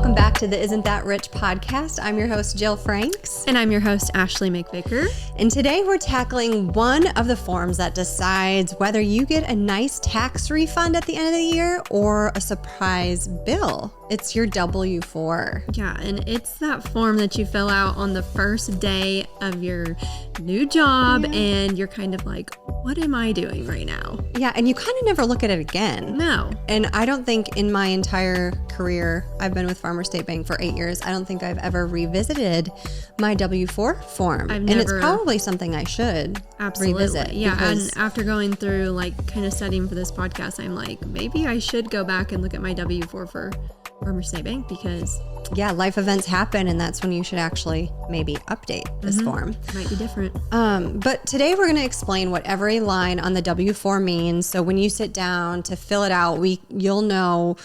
Welcome back to the Isn't That Rich podcast. I'm your host, Jill Franks. And I'm your host, Ashley McVicker. And today we're tackling one of the forms that decides whether you get a nice tax refund at the end of the year or a surprise bill. It's your W-4. Yeah, and it's that form that you fill out on the first day of your new job, and you're kind of like, what am I doing right now? Yeah, and you kind of never look at it again. No. And I don't think in my entire career, I've been with Farmer State Bank for 8 years, I don't think I've ever revisited my W-4 form. And it's probably something I should revisit. Yeah, and after going through, like, kind of studying for this podcast, I'm like, maybe I should go back and look at my W-4 for Farmer State Bank because... Yeah, life events happen, and that's when you should actually maybe update this form. Might be different. But today we're going to explain what every line on the W-4 means. So when you sit down to fill it out, you'll know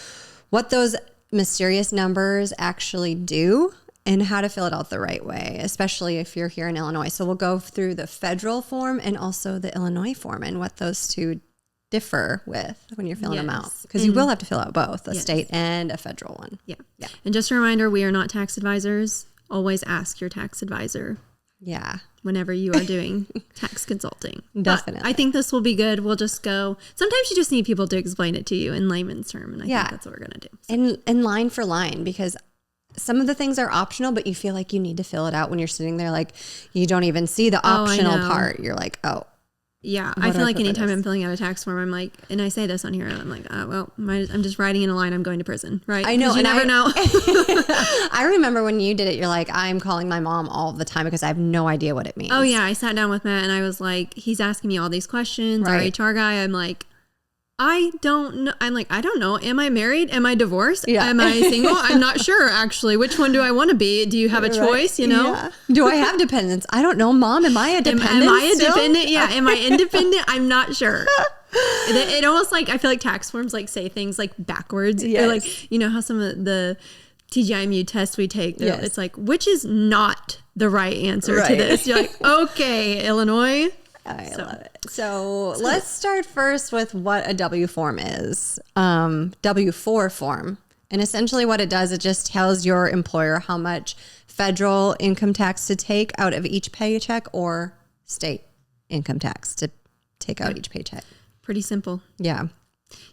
what those mysterious numbers actually do and how to fill it out the right way, especially if you're here in Illinois. So we'll go through the federal form and also the Illinois form and what those two differ with when you're filling them out, because you will have to fill out both a state and a federal one. Yeah. And just a reminder, we are not tax advisors. Always ask your tax advisor. Yeah. Whenever you are doing tax consulting. Definitely. But I think this will be good. We'll just go. Sometimes you just need people to explain it to you in layman's term. And I think that's what we're going to do. So. And line for line, because some of the things are optional, but you feel like you need to fill it out when you're sitting there. Like you don't even see the optional part. You're like, oh. Yeah, I feel like anytime I'm filling out a tax form, I'm like, and I say this on here, I'm like, oh, well, I'm just writing in a line, I'm going to prison, right? I know. You never know. I remember when you did it, you're like, I'm calling my mom all the time because I have no idea what it means. Oh, yeah. I sat down with Matt and I was like, he's asking me all these questions. Right. Our HR guy, I'm like, I don't know. I'm like, I don't know. Am I married? Am I divorced? Yeah. Am I single? I'm not sure, actually. Which one do I want to be? Do you have a choice, you know? Yeah. Do I have dependents? I don't know, Mom. Am I a dependent Am I a still? dependent? Yeah. Am I independent? I'm not sure. It almost like, I feel like tax forms like say things like backwards. Yes. Or like, you know how some of the TGIMU tests we take, it's like, which is not the right answer to this? You're like, okay, Illinois. I love it. So let's start first with what a W form is. W-4 form. And essentially what it does, it just tells your employer how much federal income tax to take out of each paycheck or state income tax to take out each paycheck. Pretty simple. Yeah.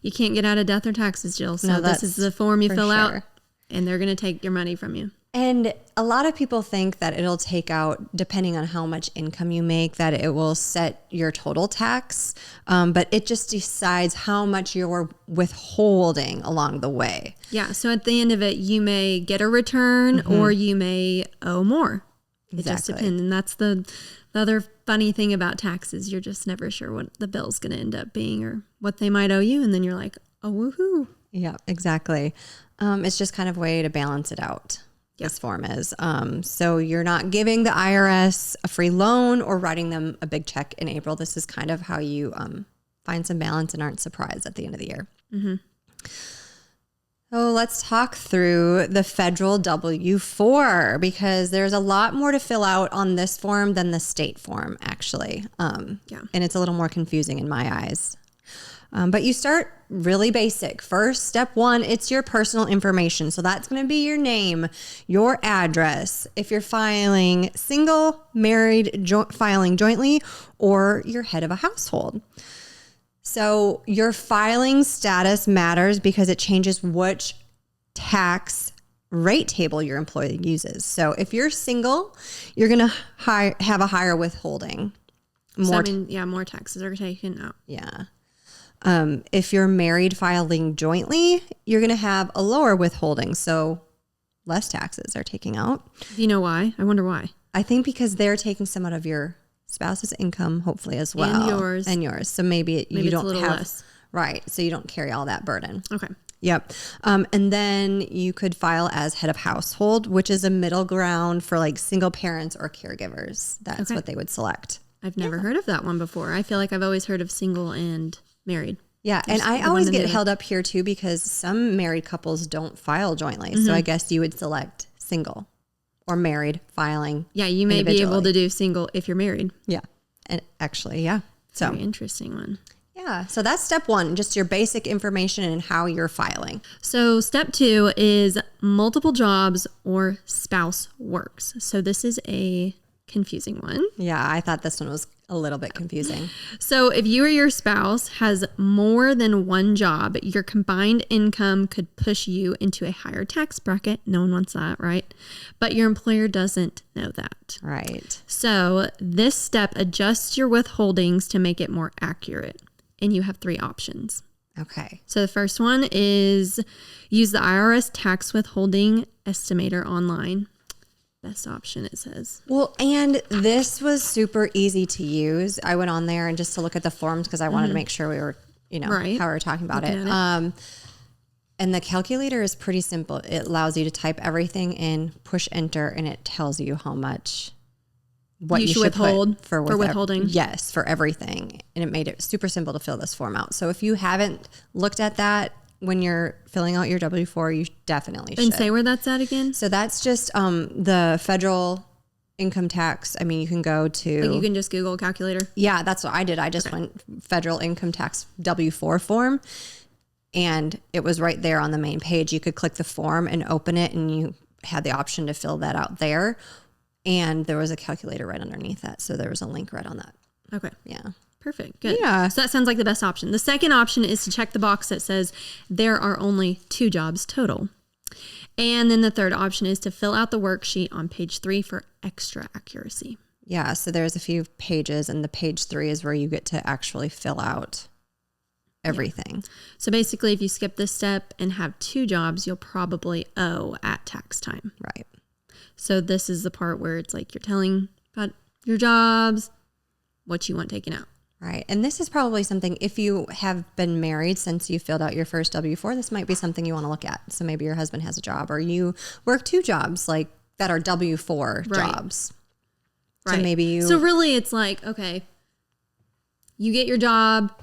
You can't get out of death or taxes, Jill. So this is the form you fill out and they're going to take your money from you. And a lot of people think that it'll take out, depending on how much income you make, that it will set your total tax. But it just decides how much you're withholding along the way. Yeah. So at the end of it, you may get a return or you may owe more. It just depends. And that's the other funny thing about taxes. You're just never sure what the bill's going to end up being or what they might owe you. And then you're like, oh, woohoo. Yeah, exactly. It's just kind of a way to balance it out. This form is. So you're not giving the IRS a free loan or writing them a big check in April. This is kind of how you find some balance and aren't surprised at the end of the year. So let's talk through the federal W-4 because there's a lot more to fill out on this form than the state form, actually. And it's a little more confusing in my eyes. But you start really basic. First, step one, it's your personal information. So that's going to be your name, your address, if you're filing single, married, filing jointly, or you're head of a household. So your filing status matters because it changes which tax rate table your employee uses. So if you're single, you're going to have a higher withholding. More taxes are taken out. Yeah. If you're married filing jointly, you're going to have a lower withholding. So less taxes are taken out. Do you know why? I wonder why. I think because they're taking some out of your spouse's income, hopefully as well. And yours. So maybe you don't have less. Right. So you don't carry all that burden. Okay. Yep. And then you could file as head of household, which is a middle ground for like single parents or caregivers. That's what they would select. I've never heard of that one before. I feel like I've always heard of single and married. Yeah. And I always get held up here too, because some married couples don't file jointly. So I guess you would select single or married filing. Yeah. You may be able to do single if you're married. Yeah. And actually, yeah. So very interesting one. Yeah. Yeah. So that's step 1, just your basic information and how you're filing. So step 2 is multiple jobs or spouse works. So this is a confusing one. Yeah, I thought this one was a little bit confusing. So if you or your spouse has more than one job, your combined income could push you into a higher tax bracket. No one wants that, right? But your employer doesn't know that. Right. So this step adjusts your withholdings to make it more accurate. And you have 3 options. Okay. So the first one is use the IRS tax withholding estimator online. Best option, it says. Well, and this was super easy to use. I went on there and just to look at the forms because I wanted to make sure we were, Right. how we were talking about it. And the calculator is pretty simple. It allows you to type everything in, push enter, and it tells you how much what you should withhold put for withholding. Yes, for everything. And it made it super simple to fill this form out. So if you haven't looked at that when you're filling out your W-4, you definitely should. And say where that's at again? So that's just the federal income tax. I mean, you can go to... Like you can just Google calculator? Yeah, that's what I did. I just went federal income tax W-4 form, and it was right there on the main page. You could click the form and open it, and you had the option to fill that out there. And there was a calculator right underneath that. So there was a link right on that. Okay. Yeah. Perfect. Good. Yeah. So that sounds like the best option. The second option is to check the box that says there are only 2 jobs total. And then the third option is to fill out the worksheet on page 3 for extra accuracy. Yeah. So there's a few pages, and the page 3 is where you get to actually fill out everything. Yeah. So basically, if you skip this step and have 2 jobs, you'll probably owe at tax time. Right. So this is the part where it's like you're telling about your jobs, what you want taken out. Right. And this is probably something, if you have been married since you filled out your first W-4, this might be something you want to look at. So maybe your husband has a job, or you work 2 jobs like that are W-4 jobs. Right. So maybe you... So really it's like, okay, you get your job,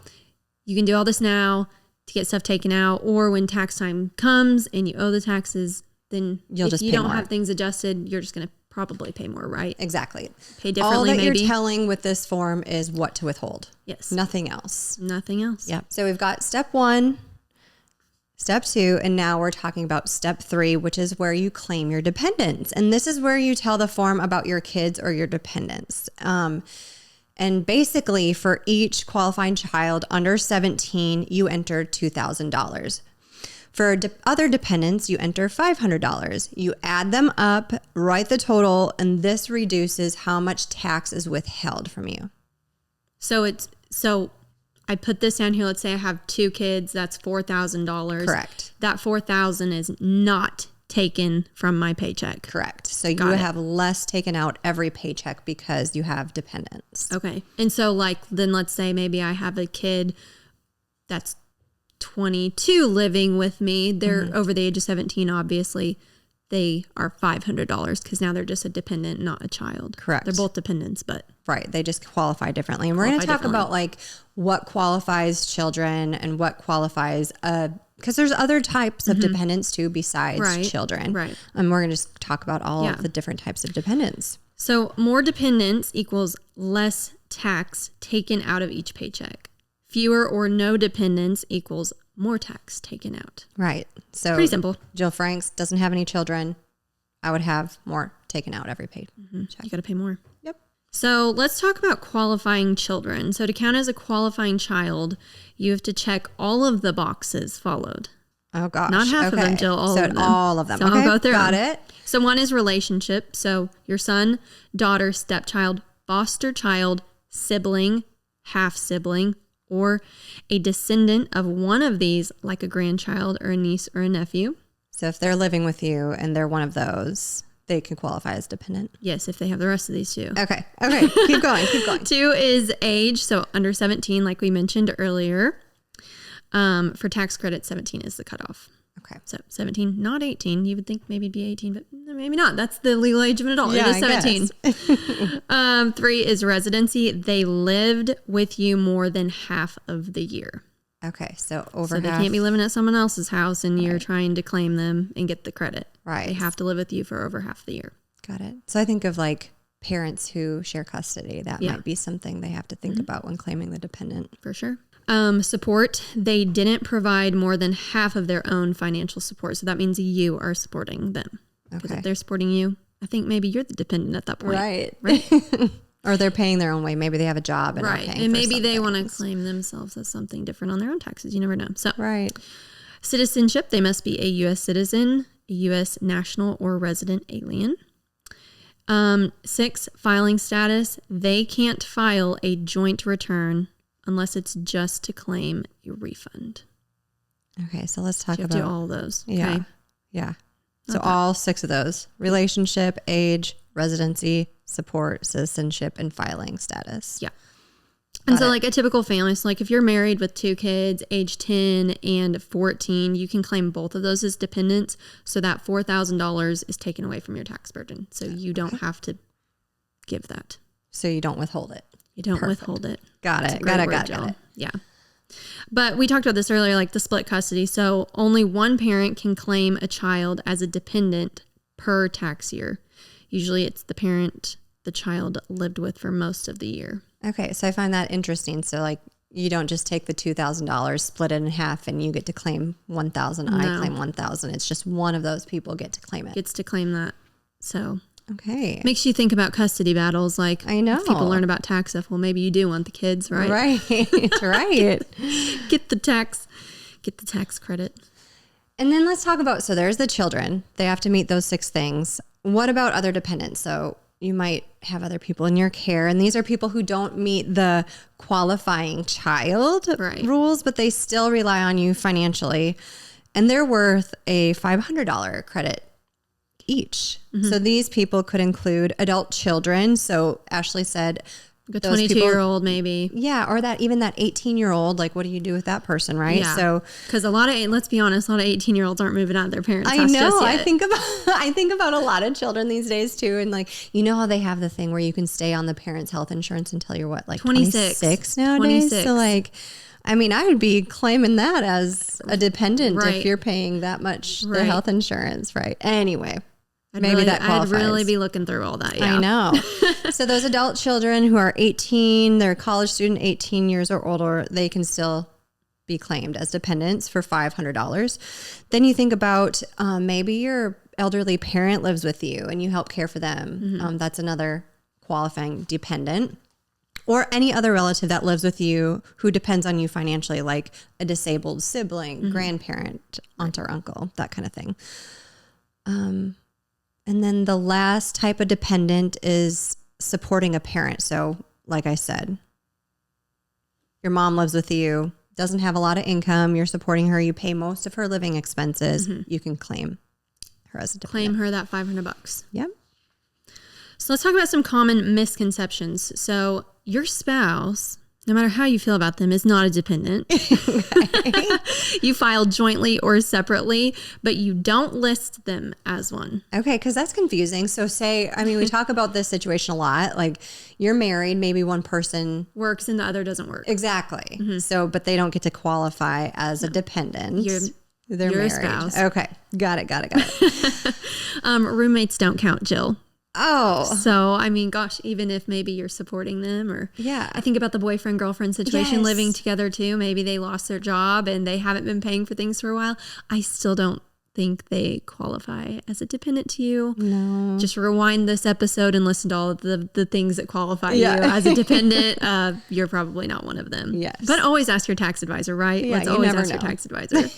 you can do all this now to get stuff taken out, or when tax time comes and you owe the taxes, then you'll just you pay don't more. have things adjusted, you're just going to probably pay more, right? Exactly. Pay differently, all that maybe. you're telling with this form is what to withhold. Yes. Nothing else. Nothing else. Yep. So we've got step 1, step 2, and now we're talking about step 3, which is where you claim your dependents. And this is where you tell the form about your kids or your dependents. And basically for each qualifying child under 17, you enter $2,000. For other dependents, you enter $500. You add them up, write the total, and this reduces how much tax is withheld from you. So I put this down here. Let's say I have 2 kids. That's $4,000. Correct. That $4,000 is not taken from my paycheck. Correct. So you have less taken out every paycheck because you have dependents. Okay. And so then let's say maybe I have a kid that's 22 living with me. They're over the age of 17, obviously. They are $500 because now they're just a dependent, not a child. Correct. They're both dependents, but... Right. They just qualify differently. And we're going to talk about what qualifies children and what qualifies... because there's other types of dependents too besides children. Right. And we're going to just talk about all of the different types of dependents. So more dependents equals less tax taken out of each paycheck. Fewer or no dependents equals more tax taken out. Right. So pretty simple. Jill Franks doesn't have any children. I would have more taken out every paycheck. You got to pay more. Yep. So let's talk about qualifying children. So to count as a qualifying child, you have to check all of the boxes followed. Oh, gosh. Not half of them, Jill, all of them. All of them. So okay. I'll go through Got them. it. So one is relationship. So your son, daughter, stepchild, foster child, sibling, half sibling, or a descendant of one of these, like a grandchild or a niece or a nephew. So if they're living with you and they're one of those, they can qualify as dependent. Yes, if they have the rest of these 2. Okay. Keep going. 2 is age. So under 17, like we mentioned earlier. For tax credit, 17 is the cutoff. Okay. So 17, not 18. You would think maybe it'd be 18, but maybe not. That's the legal age of an adult. Yeah, it is 17. 3 is residency. They lived with you more than half of the year. Okay. So over So they half. can't be living at someone else's house and you're trying to claim them and get the credit. Right. They have to live with you for over half the year. Got it. So I think of parents who share custody. That might be something they have to think about when claiming the dependent. For sure. Support. They didn't provide more than half of their own financial support. So that means you are supporting them. Because if they're supporting you, I think maybe you're the dependent at that point. Right. Or they're paying their own way. Maybe they have a job and are paying and for maybe they want to things. claim themselves as something different on their own taxes. You never know. So Citizenship. They must be a U.S. citizen, a U.S. national or resident alien. 6, filing status. They can't file a joint return unless it's just to claim a refund. Okay, so let's talk about do all those. Yeah. Okay. Yeah. So all 6 of those: relationship, age, residency, support, citizenship, and filing status. Yeah. And so like a typical family, so like if you're married with 2 kids, age 10 and 14, you can claim both of those as dependents. So that $4,000 is taken away from your tax burden. So you don't have to give that. So you don't withhold it. You don't withhold it. Got it. Got it. Yeah. But we talked about this earlier, like the split custody. So only one parent can claim a child as a dependent per tax year. Usually it's the parent the child lived with for most of the year. Okay, so I find that interesting. So like you don't just take the $2,000, split it in half, and you get to claim $1,000. No. I claim $1,000. It's just one of those people get to claim it. Gets to claim that. So okay, makes you think about custody battles. Like I know if people learn about tax stuff. Well, maybe you do want the kids, right? Right. Get the tax credit. And then let's talk about. So there's the children. They have to meet those 6 things. What about other dependents? So you might have other people in your care, and these are people who don't meet the qualifying child rules, but they still rely on you financially, and they're worth a $500 credit each. Mm-hmm. So these people could include adult children. So Ashley said a 22-year-old maybe. Yeah, or even that 18-year-old, like what do you do with that person, right? Yeah. So because let's be honest, a lot of 18-year-olds aren't moving out of their parents' house. I know. Just yet. I think about a lot of children these days too, and like how they have the thing where you can stay on the parents' health insurance until you're what, like 26 nowadays. 26. So like, I mean, I would be claiming that as a dependent if you're paying that much the health insurance, right? Anyway. I'd really be looking through all that. Yeah. I know. So those adult children who are 18, they're a college student, 18 years or older, they can still be claimed as dependents for $500. Then you think about maybe your elderly parent lives with you and you help care for them. Mm-hmm. That's another qualifying dependent. Or any other relative that lives with you who depends on you financially, like a disabled sibling, grandparent, aunt or uncle, that kind of thing. And then the last type of dependent is supporting a parent. So like I said, your mom lives with you, doesn't have a lot of income. You're supporting her. You pay most of her living expenses. Mm-hmm. You can claim her as a dependent. Claim her that $500. Yep. So let's talk about some common misconceptions. So your spouse, no matter how you feel about them, is not a dependent. You file jointly or separately, but you don't list them as one. Okay, because that's confusing. So we talk about this situation a lot. Like you're married, maybe one person works and the other doesn't work. Exactly. Mm-hmm. So, but they don't get to qualify as a dependent. They're you're married. A spouse. Okay, got it. Roommates don't count, Jill. Oh. So, I mean, gosh, even if maybe you're supporting them or I think about the boyfriend-girlfriend situation living together too. Maybe they lost their job and they haven't been paying for things for a while. I still don't think they qualify as a dependent to you. No. Just rewind this episode and listen to all of the things that qualify you as a dependent. You're probably not one of them. Yes. But always ask your tax advisor, right? Yeah, Let's always ask your tax advisor.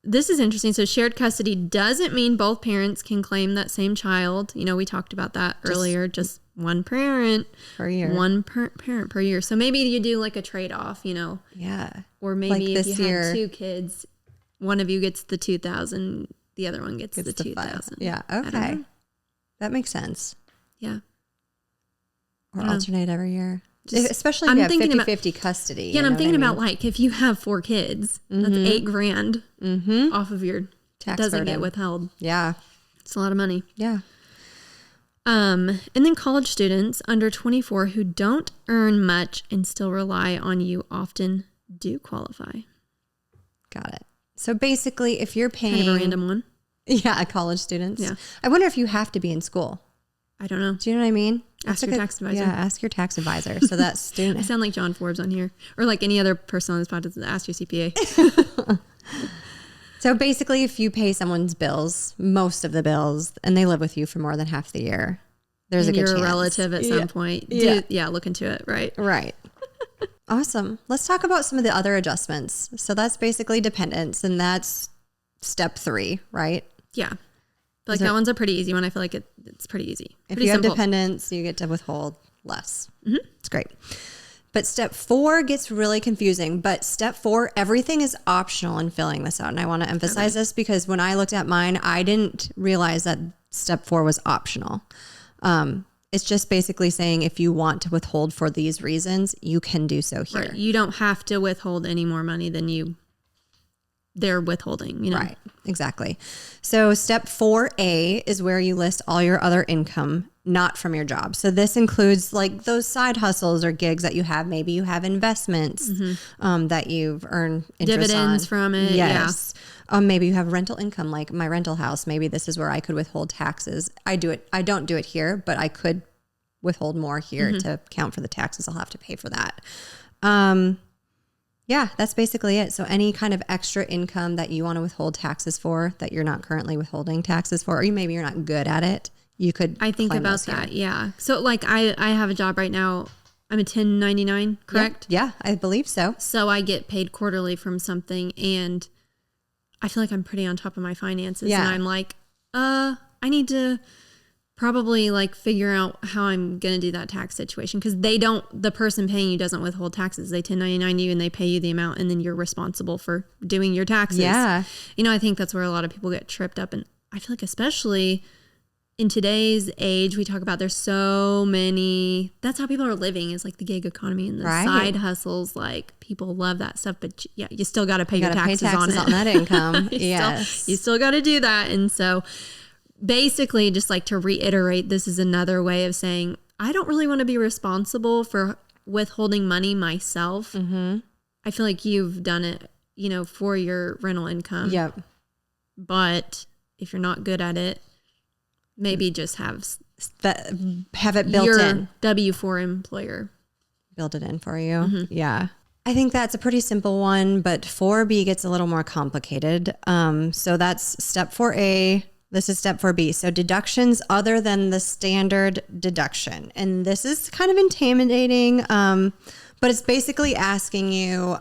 This is interesting. So shared custody doesn't mean both parents can claim that same child. We talked about that earlier. Just one parent per year. One parent per year. So maybe you do like a trade-off, Yeah. Or maybe like if you had 2 kids, one of you gets the $2,000, the other one gets the $2,000. Yeah. Okay. That makes sense. Yeah. Or alternate every year. Especially if you have 50-50 custody. Yeah, and I'm thinking about like if you have 4 kids, that's $8,000 off of your tax doesn't burden. Get withheld. Yeah. It's a lot of money. Yeah. And then college students under 24 who don't earn much and still rely on you often do qualify. Got it. So basically if you're paying... Kind of a random one. Yeah, college students. Yeah. I wonder if you have to be in school. I don't know. Do you know what I mean? Ask your tax advisor. Yeah, ask your tax advisor. So that student. I sound like John Forbes on here, or like any other person on this podcast. Ask your CPA. So basically, if you pay someone's bills, most of the bills, and they live with you for more than half the year, there's a good chance. You're a relative at some point. Look into it. Right. Right. Awesome. Let's talk about some of the other adjustments. So that's basically dependents, and that's step 3, right? Yeah. But like that one's a pretty easy one. I feel like it's pretty easy. If you have dependents, you get to withhold less. It's great. But step 4 gets really confusing. But step 4, everything is optional in filling this out. And I want to emphasize this because when I looked at mine, I didn't realize that step 4 was optional. It's just basically saying if you want to withhold for these reasons, you can do so here. Right. You don't have to withhold any more money than they're withholding, Right, exactly. So step 4A is where you list all your other income, not from your job. So this includes like those side hustles or gigs that you have. Maybe you have investments that you've earned interest dividends on. From it. Yes. Yeah. Maybe you have rental income, like my rental house. Maybe this is where I could withhold taxes. I don't do it here, but I could withhold more here to count for the taxes I'll have to pay for that. Yeah, that's basically it. So any kind of extra income that you want to withhold taxes for that you're not currently withholding taxes for, or maybe you're not good at it, you could. I think about that. Yeah. So like I have a job right now. I'm a 1099, correct? Yeah, I believe so. So I get paid quarterly from something, and I feel like I'm pretty on top of my finances. Yeah. And I'm like, I need to probably like figure out how I'm going to do that tax situation, because the person paying you doesn't withhold taxes. They 1099 you and they pay you the amount, and then you're responsible for doing your taxes. Yeah. I think that's where a lot of people get tripped up. And I feel like especially in today's age, we talk about there's so many, that's how people are living, is like the gig economy and the side hustles. Like people love that stuff, but you still got to pay your taxes on it. On that income. Yes. You still got to do that. And so basically, just like to reiterate, this is another way of saying, I don't really want to be responsible for withholding money myself. I feel like you've done it, for your rental income. Yep. But if you're not good at it, maybe just have it built your in. W-4 employer build it in for you. Yeah. I think that's a pretty simple one, but 4B gets a little more complicated. So that's step 4A. This is step 4B. So deductions other than the standard deduction. And this is kind of intimidating, but it's basically asking you,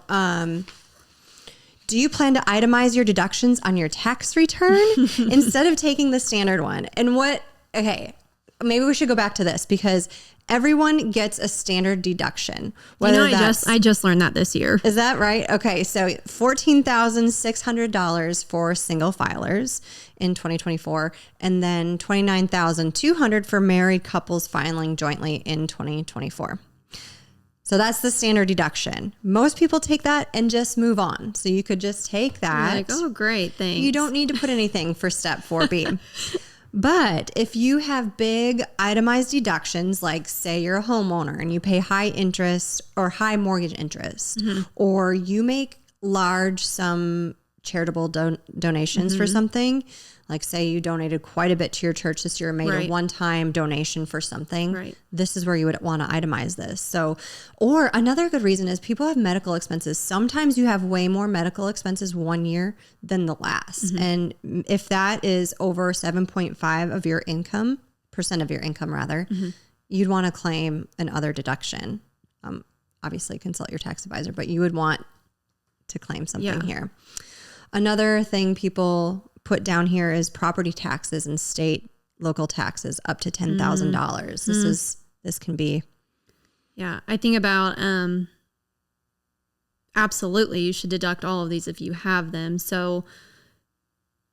do you plan to itemize your deductions on your tax return instead of taking the standard one? And maybe we should go back to this, because everyone gets a standard deduction. I just learned that this year. Is that right? Okay. So $14,600 for single filers in 2024, and then $29,200 for married couples filing jointly in 2024. So that's the standard deduction. Most people take that and just move on. So you could just take that. You're like, oh, great, thanks. You don't need to put anything for step 4B. But if you have big itemized deductions, like say you're a homeowner and you pay high interest or high mortgage interest, or you make large sum charitable donations for something, like say you donated quite a bit to your church this year, made a one-time donation for something, this is where you would want to itemize this. So, or another good reason is people have medical expenses. Sometimes you have way more medical expenses one year than the last. And if that is over 7.5 of your income, percent of your income rather, you'd want to claim an other deduction. Obviously consult your tax advisor, but you would want to claim something here. Another thing people put down here is property taxes and state local taxes up to $10,000. This can be. Yeah. I think about, absolutely. You should deduct all of these if you have them. So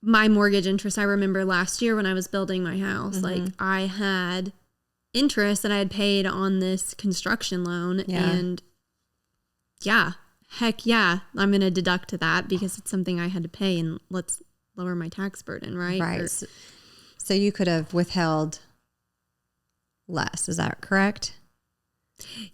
my mortgage interest, I remember last year when I was building my house, like I had interest that I had paid on this construction loan, and heck yeah, I'm going to deduct to that because it's something I had to pay, and let's lower my tax burden, right? Right. So you could have withheld less. Is that correct?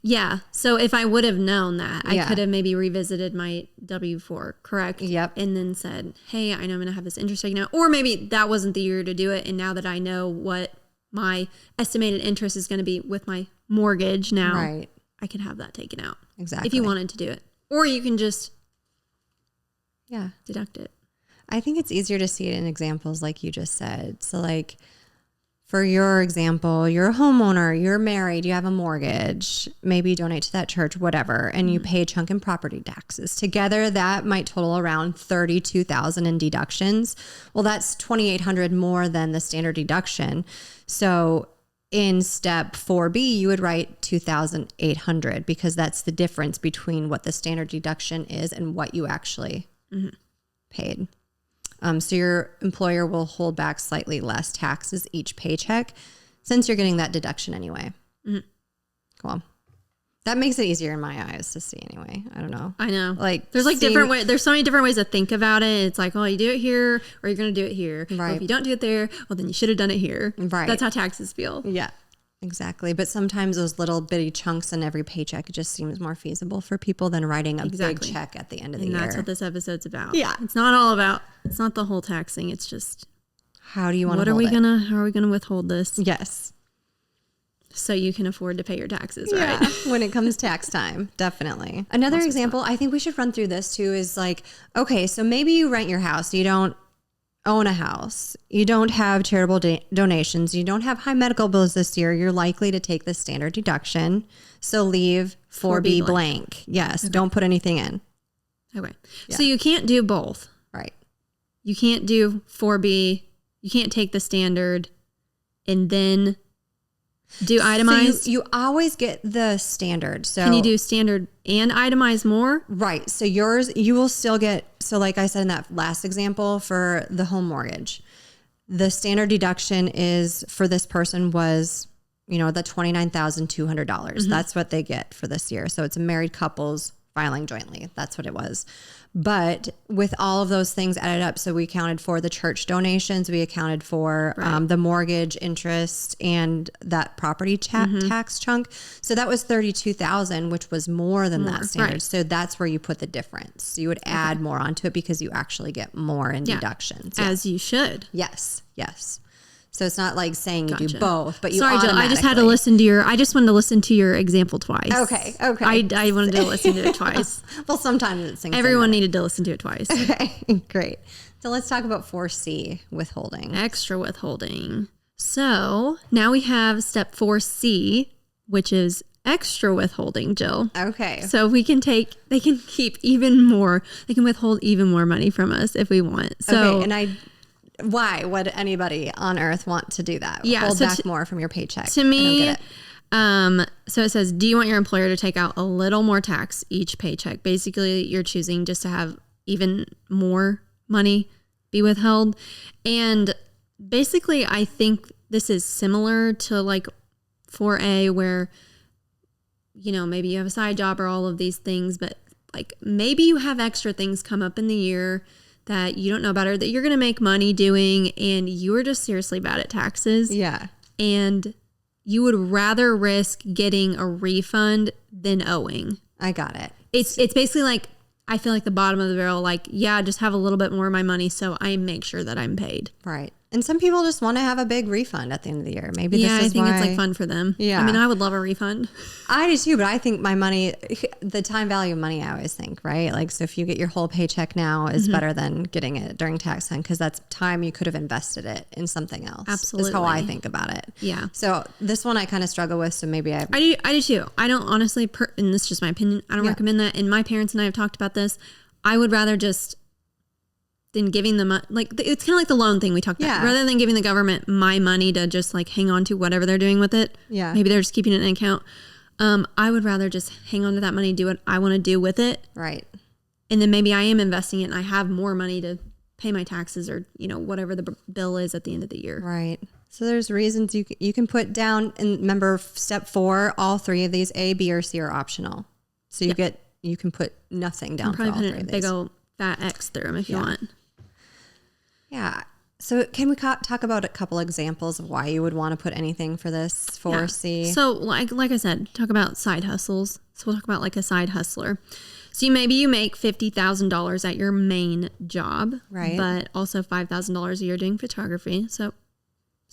Yeah. So if I would have known that, I could have maybe revisited my W-4, correct? Yep. And then said, hey, I know I'm going to have this interest taken out. Or maybe that wasn't the year to do it, and now that I know what my estimated interest is going to be with my mortgage now. Right. I can have that taken out. Exactly. If you wanted to do it. Or you can just deduct it. I think it's easier to see it in examples like you just said. So like for your example, you're a homeowner, you're married, you have a mortgage, maybe you donate to that church, whatever, and you pay a chunk in property taxes. Together, that might total around $32,000 in deductions. Well, that's $2,800 more than the standard deduction. So in step 4B, you would write $2,800 because that's the difference between what the standard deduction is and what you actually paid. So your employer will hold back slightly less taxes each paycheck since you're getting that deduction anyway. Cool. That makes it easier in my eyes to see anyway. I don't know. I know. Like there's like different ways. There's so many different ways to think about it. It's like, oh, you do it here or you're going to do it here. Right. Or if you don't do it there, well, then you should have done it here. Right. That's how taxes feel. Yeah. Exactly. But sometimes those little bitty chunks in every paycheck, it just seems more feasible for people than writing a big check at the end of the year. And that's what this episode's about. Yeah. It's not all about, it's not the whole taxing. It's just, how do you want to hold it? How are we going to withhold this? Yes. So you can afford to pay your taxes, right? Yeah, when it comes tax time, definitely. Another example, I think we should run through this too, is like, okay, so maybe you rent your house. You don't own a house. You don't have charitable donations. You don't have high medical bills this year. You're likely to take the standard deduction. So leave 4B blank. Yes. Okay. Don't put anything in. Okay. Yeah. So you can't do both. Right. You can't do 4B. You can't take the standard and then do itemized. So you always get the standard. So can you do standard and itemize more? Right. So yours, you will still get, so like I said in that last example for the home mortgage, the standard deduction is for this person was, the $29,200. That's what they get for this year. So it's a married couples filing jointly. That's what it was. But with all of those things added up, so we accounted for the church donations, we accounted for the mortgage interest and that property tax chunk. So that was $32,000, which was more than that standard. Right. So that's where you put the difference. So you would add more onto it because you actually get more in deductions. As you should. Yes. So it's not like saying you do both, but you Sorry, Jill, I just had to listen to I just wanted to listen to your example twice. Okay. I wanted to listen to it twice. Well, sometimes it sinks. Everyone needed to listen to it twice. Okay, great. So let's talk about 4C, withholding. Extra withholding. So now we have step 4C, which is extra withholding, Jill. Okay. So they can keep even more, they can withhold even more money from us if we want. So, okay, and why would anybody on earth want to do that? Yeah, hold back more from your paycheck. To me, I don't get it. So it says, do you want your employer to take out a little more tax each paycheck? Basically, you're choosing just to have even more money be withheld. And basically, I think this is similar to like 4A where, maybe you have a side job or all of these things, but like maybe you have extra things come up in the year that you don't know about or that you're going to make money doing and you are just seriously bad at taxes. Yeah. And you would rather risk getting a refund than owing. I got it. It's basically like, I feel like the bottom of the barrel, like, just have a little bit more of my money so I make sure that I'm paid. Right. And some people just want to have a big refund at the end of the year. Maybe this is I think it's like fun for them. Yeah. I mean, I would love a refund. I do too, but I think my money, the time value of money, I always think, right? Like, so if you get your whole paycheck now is better than getting it during tax time because that's time you could have invested it in something else. Absolutely. Is how I think about it. Yeah. So this one I kind of struggle with, so maybe I do too. I don't honestly, and this is just my opinion, I don't recommend that. And my parents and I have talked about this. I would rather just than giving them like it's kind of like the loan thing we talked about. Rather than giving the government my money to just like hang on to whatever they're doing with it. Yeah. Maybe they're just keeping it in an account. I would rather just hang on to that money, do what I want to do with it. Right. And then maybe I am investing it and I have more money to pay my taxes or, whatever the bill is at the end of the year. Right. So there's reasons you can put down, and remember step 4, all 3 of these A, B, or C are optional. So you can put nothing down for all 3 of these. Big old fat X through them if you want. Yeah. So can we talk about a couple examples of why you would want to put anything for this 4C? Yeah. So like I said, talk about side hustles. So we'll talk about like a side hustler. So maybe you make $50,000 at your main job, right? But also $5,000 a year doing photography. So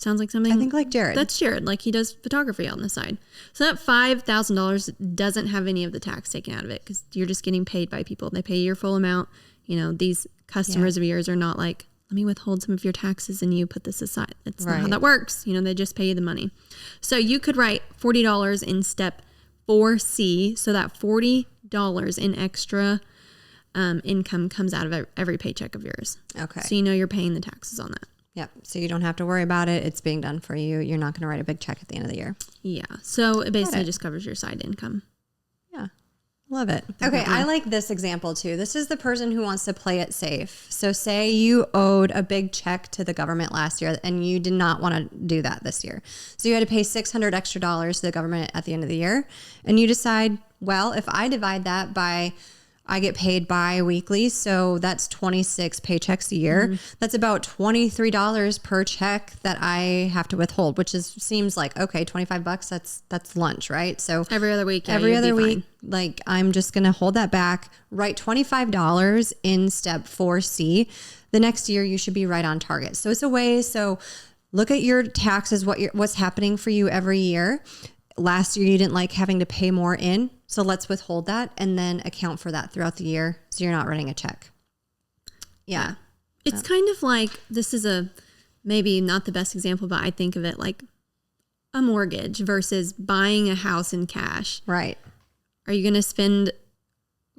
Sounds like something. I think like Jared. That's Jared. Like he does photography on the side. So that $5,000 doesn't have any of the tax taken out of it because you're just getting paid by people. They pay your full amount. You know, these customers of yours are not like, let me withhold some of your taxes and you put this aside. That's not how that works. You know, they just pay you the money. So you could write $40 in step 4C. So that $40 in extra income comes out of every paycheck of yours. Okay. So you know you're paying the taxes on that. Yep. So you don't have to worry about it. It's being done for you. You're not going to write a big check at the end of the year. Yeah. So it basically just covers your side income. Yeah. Love it. Okay. I like this example too. This is the person who wants to play it safe. So say you owed a big check to the government last year and you did not want to do that this year. So you had to pay $600 extra to the government at the end of the year. And you decide, well, if I divide that by, I get paid bi-weekly, so that's 26 paychecks a year. Mm-hmm. That's about $23 per check that I have to withhold, which seems like, okay, $25, that's lunch, right? So every other week, every other week, like I'm just going to hold that back, write $25 in step 4C. The next year you should be right on target. So it's a way, so look at your taxes, what's happening for you every year. Last year you didn't like having to pay more in. So let's withhold that and then account for that throughout the year so you're not writing a check. Yeah. It's kind of like, this is maybe not the best example, but I think of it like a mortgage versus buying a house in cash. Right. Are you going to spend,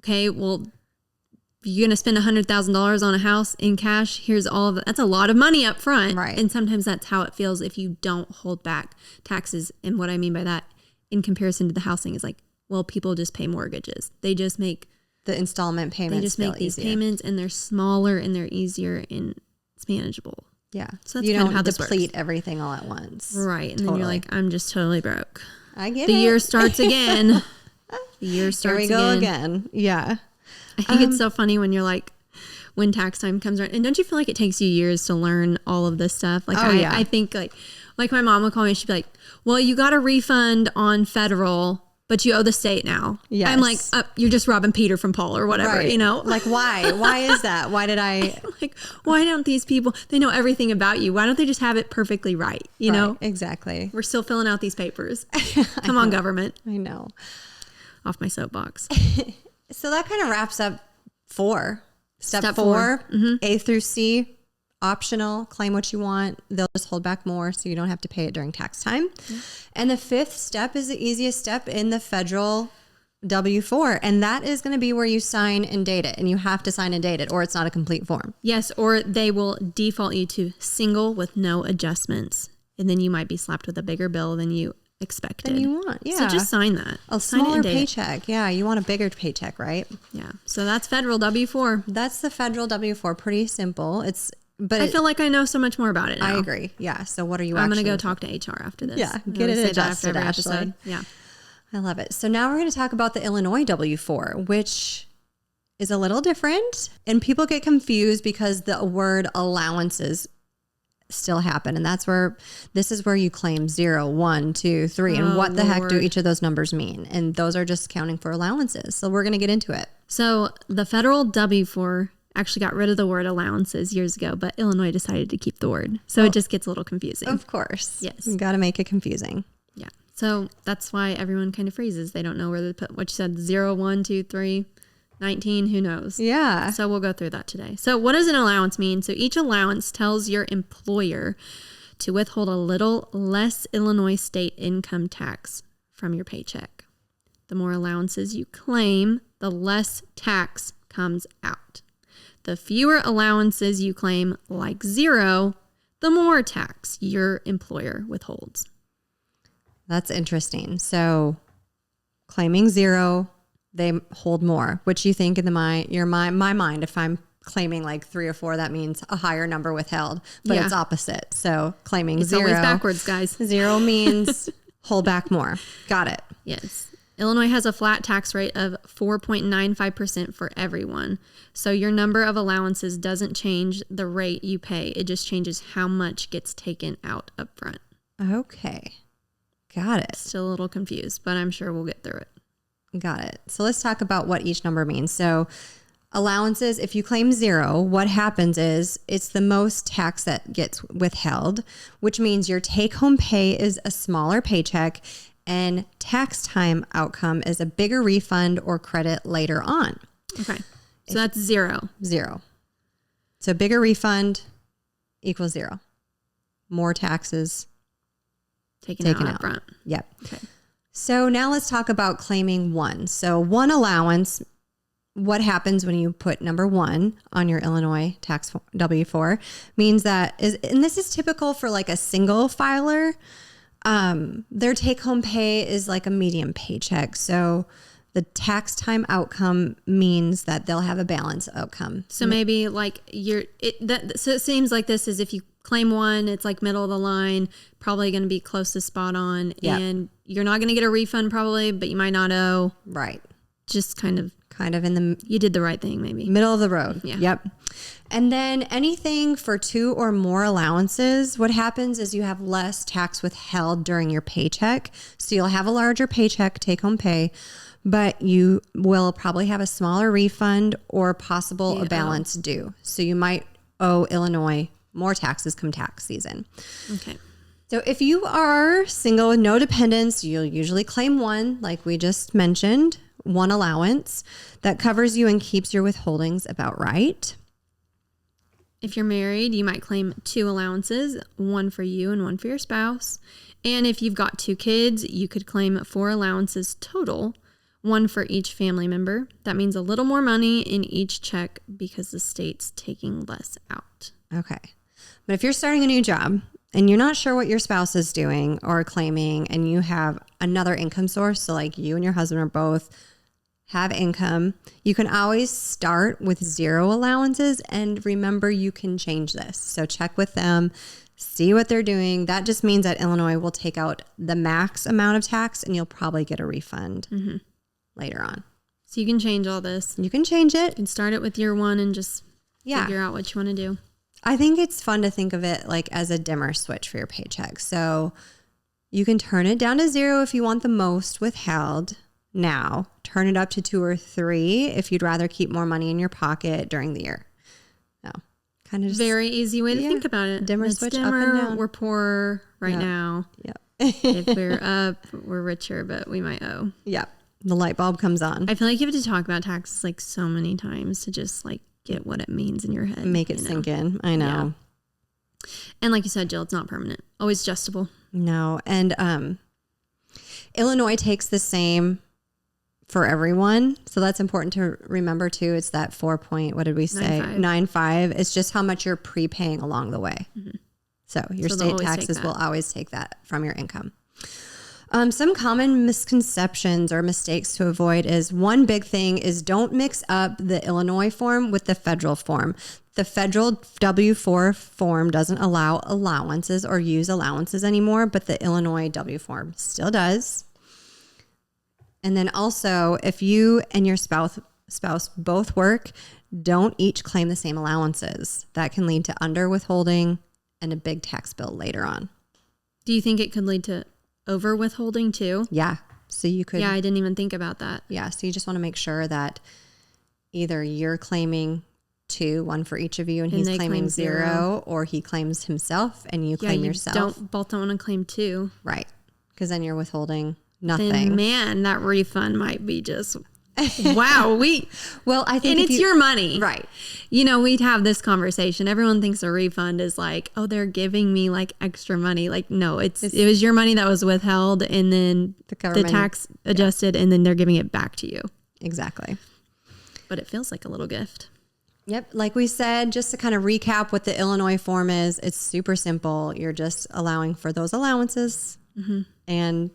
you're going to spend $100,000 on a house in cash. Here's all of it. That's a lot of money up front. Right. And sometimes that's how it feels if you don't hold back taxes. And what I mean by that in comparison to the housing is like, well, people just pay mortgages. They just make the installment payments. They just make these payments and they're smaller and they're easier and it's manageable. Yeah. So that's you kind don't of how this deplete works. Everything all at once. Right. And then you're like, I'm just totally broke. I get the year starts again. The year starts again. Here we go again. Yeah. I think it's so funny when you're like, when tax time comes around. And don't you feel like it takes you years to learn all of this stuff? Like, I think like my mom would call me, she'd be like, well, you got a refund on federal, but you owe the state now. Yes. I'm like, you're just robbing Peter from Paul or whatever, right. you know? Like, why? Why is that? Why did I? Like, why don't these people, they know everything about you. Why don't they just have it perfectly right? You know? Exactly. We're still filling out these papers. Come on, government. I know. Off my soapbox. So that kind of wraps up Step 4, Mm-hmm. A through C, optional, claim what you want. They'll just hold back more so you don't have to pay it during tax time. Mm-hmm. And the 5th step is the easiest step in the federal W-4. And that is going to be where you sign and date it. And you have to sign and date it or it's not a complete form. Yes, or they will default you to single with no adjustments. And then you might be slapped with a bigger bill than you expected. Than you want, yeah. So just sign that. A smaller paycheck. Yeah, you want a bigger paycheck, right? Yeah. So that's federal W-4. That's the federal W-4. Pretty simple. But I feel like I know so much more about it now. I agree. Yeah. So what are you? I'm going to go talk to HR after this. Yeah, get it adjusted. After every episode. Yeah. I love it. So now we're going to talk about the Illinois W-4, which is a little different, and people get confused because the word allowances still happen, and this is where you claim 0, 1, 2, 3, and what the heck do each of those numbers mean? And those are just counting for allowances. So we're going to get into it. So the federal W-4 actually got rid of the word allowances years ago, but Illinois decided to keep the word. So it just gets a little confusing. Of course. Yes. You got to make it confusing. Yeah. So that's why everyone kind of freezes. They don't know where to put what you said, 0, 1, 2, 3, 19, who knows? Yeah. So we'll go through that today. So what does an allowance mean? So each allowance tells your employer to withhold a little less Illinois state income tax from your paycheck. The more allowances you claim, the less tax comes out. The fewer allowances you claim, like 0, the more tax your employer withholds. That's interesting. So claiming 0, they hold more, which you think in my mind, if I'm claiming like 3 or 4, that means a higher number withheld, but it's opposite. So claiming it's 0. It's always backwards, guys. 0 means hold back more. Got it. Yes. Illinois has a flat tax rate of 4.95% for everyone. So your number of allowances doesn't change the rate you pay. It just changes how much gets taken out up front. Okay. Got it. Still a little confused, but I'm sure we'll get through it. Got it. So let's talk about what each number means. So Allowances, if you claim 0, what happens is it's the most tax that gets withheld, which means your take-home pay is a smaller paycheck and tax time outcome is a bigger refund or credit later on. Okay. So that's 0. 0. So bigger refund equals 0. More taxes taken out up front. Yep. Okay. So now let's talk about claiming 1. So 1 allowance. What happens when you put number 1 on your Illinois tax W-4 means that and this is typical for like a single filer. Their take home pay is like a medium paycheck. So the tax time outcome means that they'll have a balanced outcome. So maybe like so it seems like this is if you claim 1, it's like middle of the line, probably going to be close to spot on. Yep. And you're not going to get a refund probably, but you might not owe. Right. Just kind of in the... You did the right thing, maybe. Middle of the road. Yeah. Yep. And then anything for 2 or more allowances, what happens is you have less tax withheld during your paycheck. So you'll have a larger paycheck, take-home pay, but you will probably have a smaller refund or possible a balance due. So you might owe Illinois more taxes come tax season. Okay. So if you are single with no dependents, you'll usually claim 1, like we just mentioned. 1 allowance that covers you and keeps your withholdings about right. If you're married, you might claim 2 allowances, 1 for you and 1 for your spouse. And if you've got 2 kids, you could claim 4 allowances total, 1 for each family member. That means a little more money in each check because the state's taking less out. Okay. But if you're starting a new job and you're not sure what your spouse is doing or claiming and you have another income source, so like you and your husband are both have income, you can always start with 0 allowances, and remember you can change this. So check with them, see what they're doing. That just means that Illinois will take out the max amount of tax and you'll probably get a refund later on. So you can change all this. You can change it. You can start it with year 1 and just figure out what you want to do. I think it's fun to think of it like as a dimmer switch for your paycheck. So you can turn it down to 0 if you want the most withheld now. Turn it up to 2 or 3 if you'd rather keep more money in your pocket during the year. No, kind of just very easy way to think about it. Dimmer switch up and down. We're poor right now. Yep. If we're up, we're richer, but we might owe. Yep. The light bulb comes on. I feel like you have to talk about taxes like so many times to just like get what it means in your head. Make it sink in. I know. Yeah. And like you said, Jill, it's not permanent. Always adjustable. No. And Illinois takes the same for everyone. So that's important to remember too. It's that 4.95. It's just how much you're prepaying along the way. Mm-hmm. So your state taxes will always take that from your income. Some common misconceptions or mistakes to avoid is one big thing is don't mix up the Illinois form with the federal form. The federal W-4 form doesn't allow allowances or use allowances anymore, but the Illinois W form still does. And then also, if you and your spouse both work, don't each claim the same allowances. That can lead to under-withholding and a big tax bill later on. Do you think it could lead to over-withholding too? Yeah. So you could. Yeah, I didn't even think about that. Yeah. So you just want to make sure that either you're claiming 2, 1 for each of you, and he's claiming 0, or he claims himself and you claim yourself. Both don't want to claim 2. Right. Because then you're withholding nothing. Then, man, that refund might be just wow. Well, I think and it's your money, right? You know, we'd have this conversation. Everyone thinks a refund is like, oh, they're giving me like extra money. Like, no, it was your money that was withheld, and then the tax adjusted, and then they're giving it back to you. Exactly. But it feels like a little gift. Yep. Like we said, just to kind of recap what the Illinois form is, it's super simple. You're just allowing for those allowances, and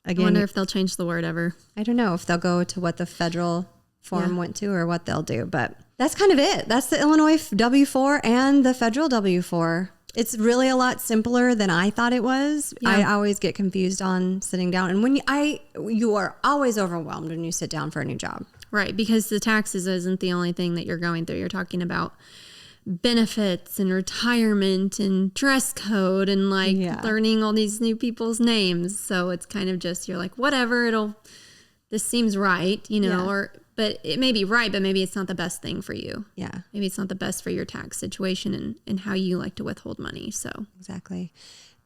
again, I wonder if they'll change the word ever. I don't know if they'll go to what the federal form went to or what they'll do, but that's kind of it. That's the Illinois W-4 and the federal W-4. It's really a lot simpler than I thought it was. Yeah. I always get confused on sitting down, and when you are always overwhelmed when you sit down for a new job. Right, because the taxes isn't the only thing that you're going through. You're talking about benefits and retirement and dress code and learning all these new people's names. So it's kind of just, you're like, whatever, this seems right, or But it may be right, but maybe it's not the best thing for you. Yeah. Maybe it's not the best for your tax situation and how you like to withhold money. So exactly.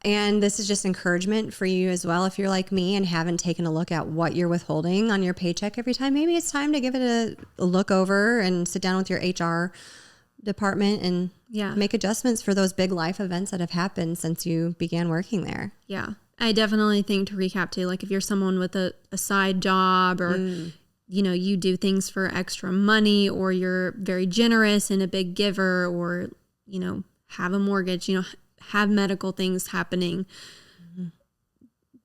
And this is just encouragement for you as well. If you're like me and haven't taken a look at what you're withholding on your paycheck every time, maybe it's time to give it a look over and sit down with your HR department and make adjustments for those big life events that have happened since you began working there. Yeah. I definitely think, to recap too, like if you're someone with a side job or, you know, you do things for extra money, or you're very generous and a big giver, or, you know, have a mortgage, you know, have medical things happening.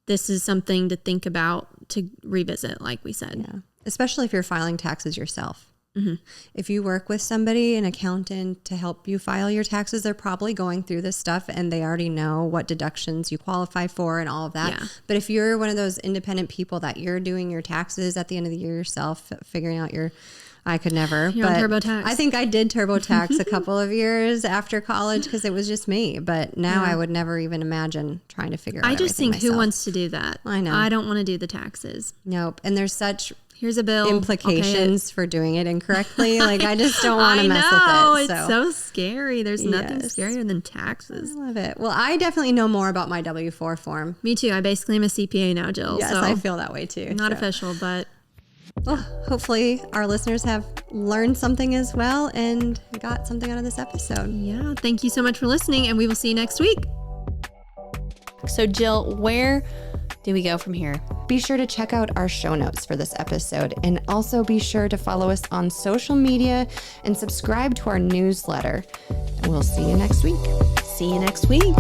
This is something to think about, to revisit, like we said. Yeah. Especially if you're filing taxes yourself. If you work with somebody, an accountant, to help you file your taxes, they're probably going through this stuff and they already know what deductions you qualify for and all of that. Yeah. But if you're one of those independent people that you're doing your taxes at the end of the year yourself, figuring out I could never. You're on TurboTax. I think I did TurboTax a couple of years after college because it was just me. But now I would never even imagine trying to figure out I just think, myself. who wants to do that? I know. I don't want to do the taxes. Nope. And there's such here's a bill implications for doing it incorrectly. Like I just don't want to mess with it. It's so scary. There's nothing scarier than taxes. I love it. Well, I definitely know more about my W-4 form. Me too. I basically am a CPA now, Jill. Yes, so I feel that way too. Not official, but well, hopefully our listeners have learned something as well and got something out of this episode. Yeah. Thank you so much for listening, and we will see you next week. So Jill, where do we go from here? Be sure to check out our show notes for this episode, and also be sure to follow us on social media and subscribe to our newsletter. And we'll see you next week. See you next week.